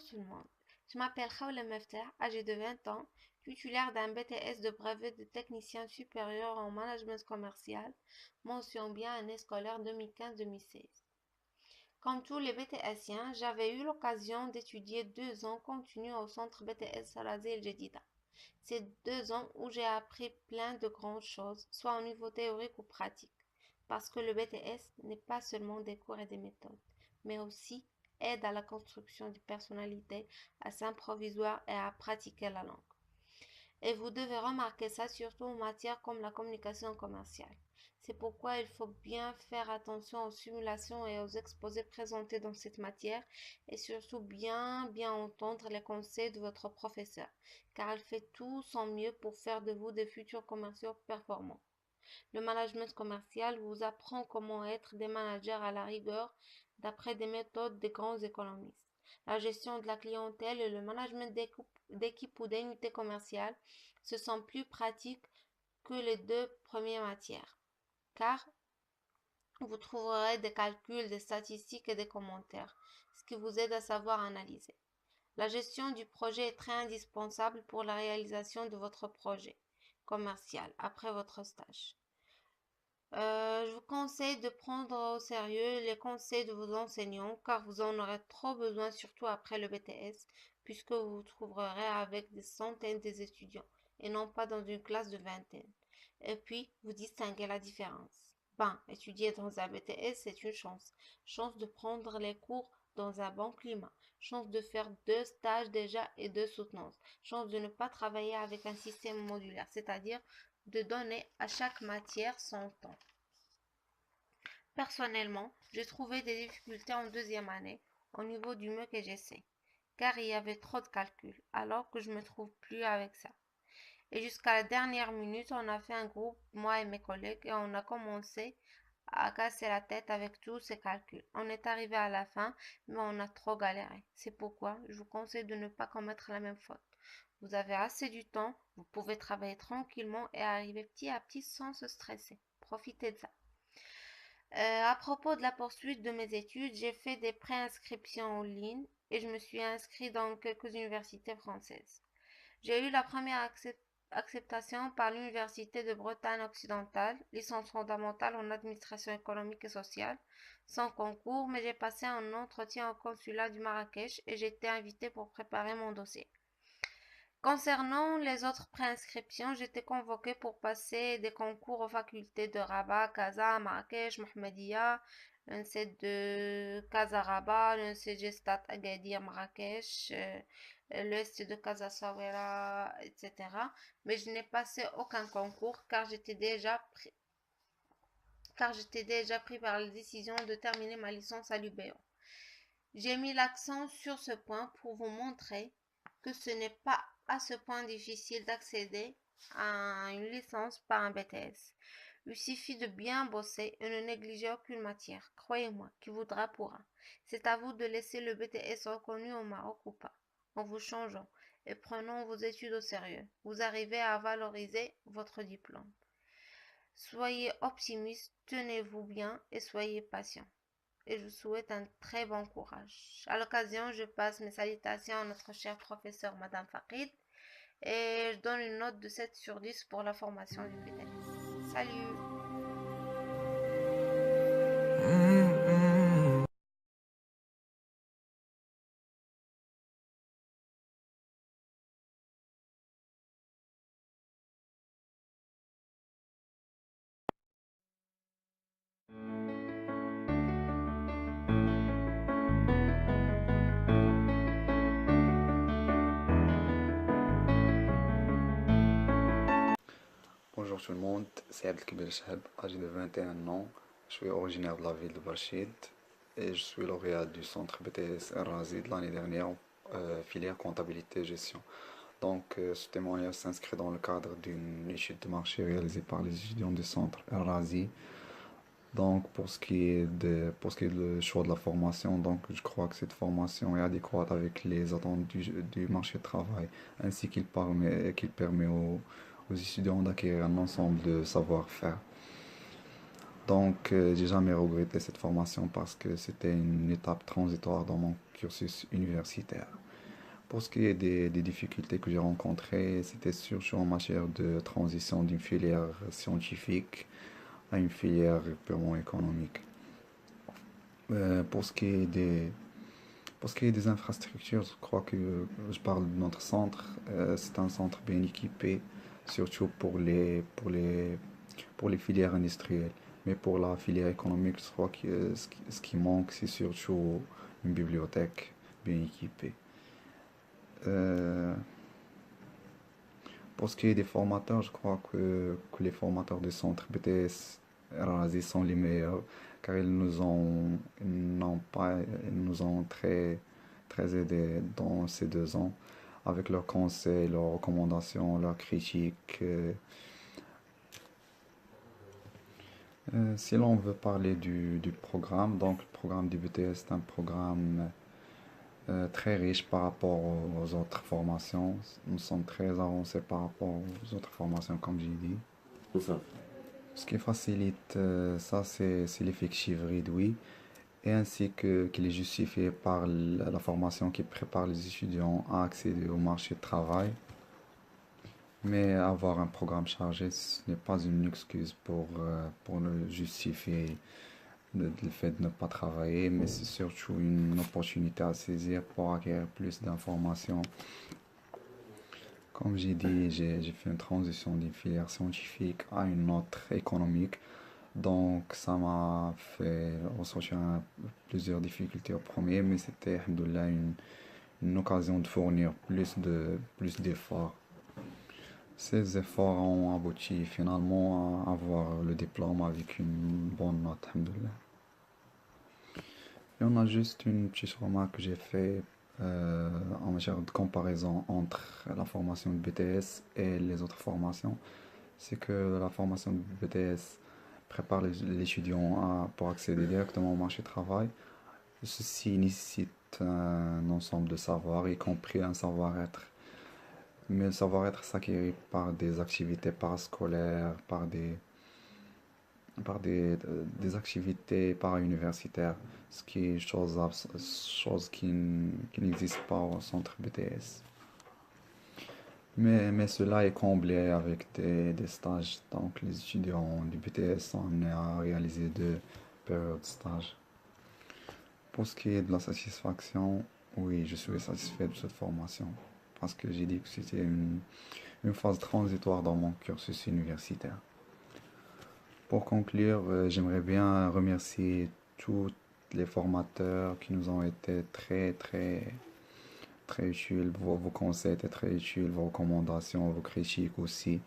tout le monde. Je m'appelle Khawla Mefter, âgée de 20 ans, titulaire d'un BTS de brevet de technicien supérieur en management commercial, mention bien année scolaire 2015-2016. Comme tous les BTSiens, j'avais eu l'occasion d'étudier 2 ans continus au centre BTS Sarazé El Jedida. C'est 2 ans où j'ai appris plein de grandes choses, soit au niveau théorique ou pratique, parce que le BTS n'est pas seulement des cours et des méthodes, mais aussi aide à la construction de personnalité, à s'improviser et à pratiquer la langue. Et vous devez remarquer ça surtout en matière comme la communication commerciale. C'est pourquoi il faut bien faire attention aux simulations et aux exposés présentés dans cette matière et surtout bien entendre les conseils de votre professeur, car elle fait tout son mieux pour faire de vous des futurs commerciaux performants. Le management commercial vous apprend comment être des managers à la rigueur d'après des méthodes des grands économistes. La gestion de la clientèle et le management d'équipe ou d'unité commerciale, ce sont plus pratiques que les deux premières matières, car vous trouverez des calculs, des statistiques et des commentaires, ce qui vous aide à savoir analyser. La gestion du projet est très indispensable pour la réalisation de votre projet commercial après votre stage. Je vous conseille de prendre au sérieux les conseils de vos enseignants car vous en aurez trop besoin surtout après le BTS puisque vous vous trouverez avec des centaines d'étudiants et non pas dans une classe de vingtaine. Et puis, vous distinguez la différence. Ben, étudier dans un BTS, c'est une chance. Chance de prendre les cours dans un bon climat. Chance de faire 2 stages déjà et 2 soutenances. Chance de ne pas travailler avec un système modulaire, c'est-à-dire de donner à chaque matière son temps. Personnellement, j'ai trouvé des difficultés en deuxième année au niveau du mieux que j'essaie, car il y avait trop de calculs, alors que je me trouve plus avec ça. Et jusqu'à la dernière minute, on a fait un groupe, moi et mes collègues, et on a commencé à casser la tête avec tous ces calculs. On est arrivé à la fin, mais on a trop galéré. C'est pourquoi je vous conseille de ne pas commettre la même faute. Vous avez assez du temps, vous pouvez travailler tranquillement et arriver petit à petit sans se stresser. Profitez de ça. À propos de la poursuite de mes études, j'ai fait des préinscriptions en ligne et je me suis inscrite dans quelques universités françaises. J'ai eu la première acceptation par l'Université de Bretagne occidentale, licence fondamentale en administration économique et sociale, sans concours, mais j'ai passé un entretien au consulat du Marrakech et j'ai été invitée pour préparer mon dossier. Concernant les autres préinscriptions, j'étais convoquée pour passer des concours aux facultés de Rabat, Casa, Marrakech, Mohammedia, l'UNC de Casa Rabat, l'UNC Gestat Agadir Marrakech, l'EST de Casa Sawera, etc. Mais je n'ai passé aucun concours car j'étais déjà pris par la décision de terminer ma licence à l'UBO. J'ai mis l'accent sur ce point pour vous montrer que ce n'est pas à ce point difficile d'accéder à une licence par un BTS. Il suffit de bien bosser et ne négliger aucune matière. Croyez-moi, qui voudra pourra. C'est à vous de laisser le BTS reconnu au Maroc ou pas, en vous changeant et prenant vos études au sérieux. Vous arrivez à valoriser votre diplôme. Soyez optimiste, tenez-vous bien et soyez patient. Et je vous souhaite un très bon courage. À l'occasion, je passe mes salutations à notre chère professeure Madame Farid et je donne une note de 7 sur 10 pour la formation du BTS. Salut! Bonjour tout le monde, c'est Abdelkibir Chahab, âgé de 21 ans. Je suis originaire de la ville de Barchid et je suis lauréat du centre BTS Razi de l'année dernière, filière comptabilité et gestion. Ce témoignage s'inscrit dans le cadre d'une étude de marché réalisée par les étudiants du centre Razi. Pour ce qui est du choix de la formation, je crois que cette formation est adéquate avec les attentes du marché du travail, ainsi qu'il permet aux étudiants d'acquérir un ensemble de savoir-faire. J'ai jamais regretté cette formation parce que c'était une étape transitoire dans mon cursus universitaire. Pour ce qui est des difficultés que j'ai rencontrées, c'était surtout en matière de transition d'une filière scientifique à une filière purement économique. Pour ce qui est pour ce qui est des infrastructures, je crois que je parle de notre centre. C'est un centre bien équipé, surtout pour les filières industrielles. Mais pour la filière économique, je crois que ce qui manque, c'est surtout une bibliothèque bien équipée. Euh, pour ce qui est des formateurs, je crois que les formateurs du centre BTS Razi sont les meilleurs, car ils nous ont très aidés dans ces 2 ans avec leurs conseils, leurs recommandations, leurs critiques. Si l'on veut parler du programme, donc le programme du BTS est un programme très riche par rapport aux autres formations. Nous sommes très avancés par rapport aux autres formations, comme j'ai dit. C'est ça. Ce qui facilite ça, c'est l'effectif réduit et ainsi que qu'il est justifié par la formation qui prépare les étudiants à accéder au marché du travail. Mais avoir un programme chargé, ce n'est pas une excuse pour le justifier le fait de ne pas travailler, mais c'est surtout une opportunité à saisir pour acquérir plus d'informations. Comme j'ai dit, j'ai fait une transition d'une filière scientifique à une autre économique, donc ça m'a fait ressortir plusieurs difficultés au premier, mais c'était, alhamdoulilah, une occasion de fournir plus d'efforts. Ces efforts ont abouti finalement à avoir le diplôme avec une bonne note, alhamdoulilah. Et on a juste une petite remarque que j'ai fait en matière de comparaison entre la formation de BTS et les autres formations. C'est que la formation de BTS prépare l'étudiant pour accéder directement au marché du travail. Ceci nécessite un ensemble de savoirs, y compris un savoir-être. Mais le savoir-être s'acquiert par des activités parascolaires, par des activités para-universitaires, ce qui est chose qui n'existe pas au centre BTS. Mais cela est comblé avec des stages, donc les étudiants du BTS sont amenés à réaliser 2 périodes de stage. Pour ce qui est de la satisfaction, oui, je suis satisfait de cette formation, parce que j'ai dit que c'était une phase transitoire dans mon cursus universitaire. Pour conclure, j'aimerais bien remercier tous les formateurs qui nous ont été très utiles. Vos conseils étaient très utiles, vos recommandations, vos critiques aussi.